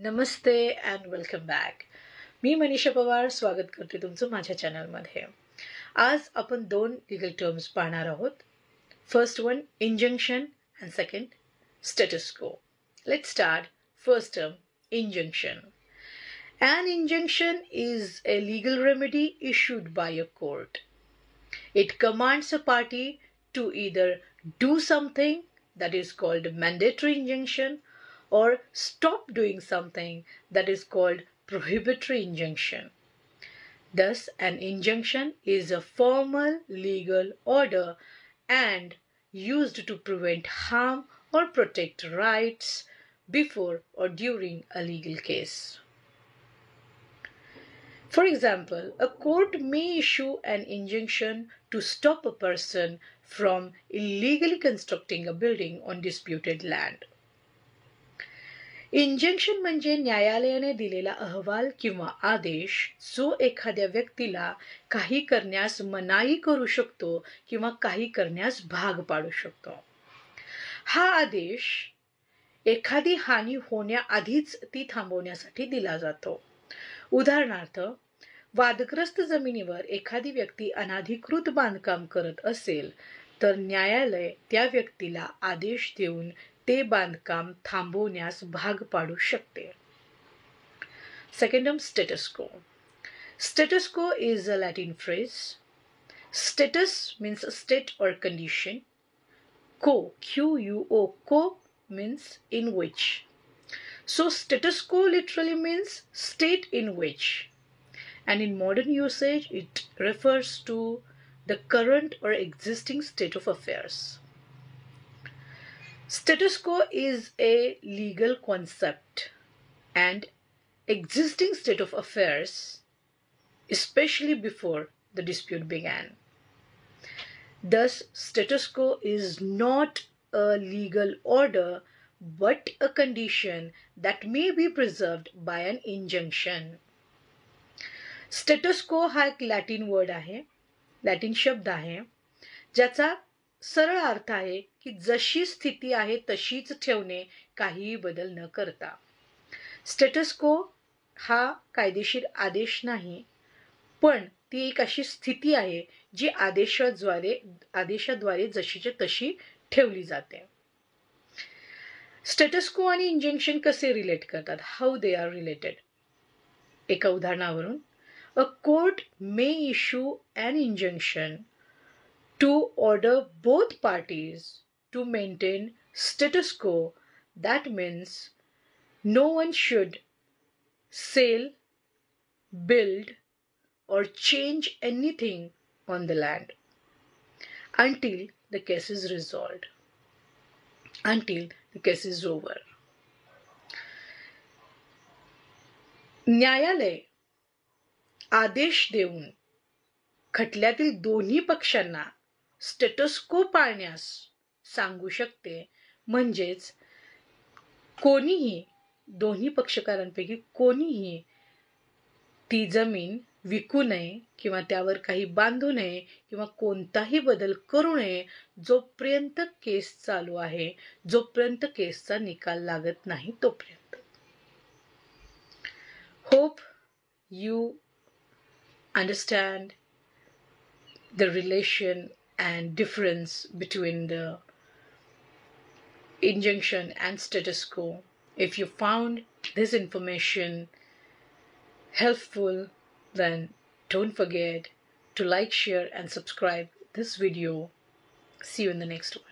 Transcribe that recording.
नमस्ते and welcome back. मी मनीषा पवार स्वागत करते तुमचं माझ्या चॅनलमध्ये. आज आपण दोन लीगल टर्म्स पाहणार आहोत. First one injunction and second status quo. Let's start. First term, injunction. An injunction is a legal remedy issued by a court. It commands a party to either do something, that is called mandatory injunction, or stop doing something, that is called prohibitory injunction. Thus, an injunction is a formal legal order and used to prevent harm or protect rights before or during a legal case. For example, a court may issue an injunction to stop a person from illegally constructing a building on disputed land. Injunction म्हणजे न्यायालयाने दिलेला अहवाल किंवा आदेश जो एखाद्या व्यक्तीला काही करण्यास मनाई करू शकतो किंवा काही करण्यास भाग पाडू शकतो. हा आदेश एखादी हानी होण्याआधीच ती थांबवण्यासाठी दिला जातो. उदाहरणार्थ, वादग्रस्त जमिनीवर एखादी व्यक्ती अनधिकृत बांधकाम करत असेल तर न्यायालय त्या व्यक्तीला आदेश देऊन ते बांधकाम थांबवण्यास भाग पाडू शकते. Second term, status quo. Status quo is a Latin phrase. Status means state or condition. Quo, Q-U-O, quo means in which. So status quo literally means state in which. And in modern usage, it refers to the current or existing state of affairs. Status quo is a legal concept and existing state of affairs, especially before the dispute began. Thus, status quo is not a legal order but a condition that may be preserved by an injunction. Status quo हा एक Latin word आहे, Latin शब्द आहे, ज्याचा सरळ अर्थ आहे की जशी स्थिती आहे तशीच ठेवणे, काहीही बदल न करता. स्टेटस को हा कायदेशीर आदेश नाही, पण ती एक अशी स्थिती आहे जी आदेशाद्वारे जशीच्या तशी ठेवली जाते. स्टेटस को आणि इंजंक्शन कसे रिलेट करतात? How they are related. एका उदाहरणावरून, a court may issue an injunction to order both parties to maintain status quo. That means no one should sell, build, or change anything on the land until the case is resolved, until the case is over. न्यायालय आदेश देऊन खटल्यातील दोन्ही पक्षांना status को पाळण्यास सांगू शकते. म्हणजेच कोणीही, दोन्ही पक्षकारांपैकी कोणीही ती जमीन विकू नये किंवा त्यावर काही बांधू नये किंवा कोणताही बदल करू नये जोपर्यंत केस चालू आहे, जोपर्यंत केसचा निकाल लागत नाही तोपर्यंत. Hope you understand the relation and difference between the injunction and status quo. If you found this information helpful, then don't forget to like, share, and subscribe this video. See you in the next one.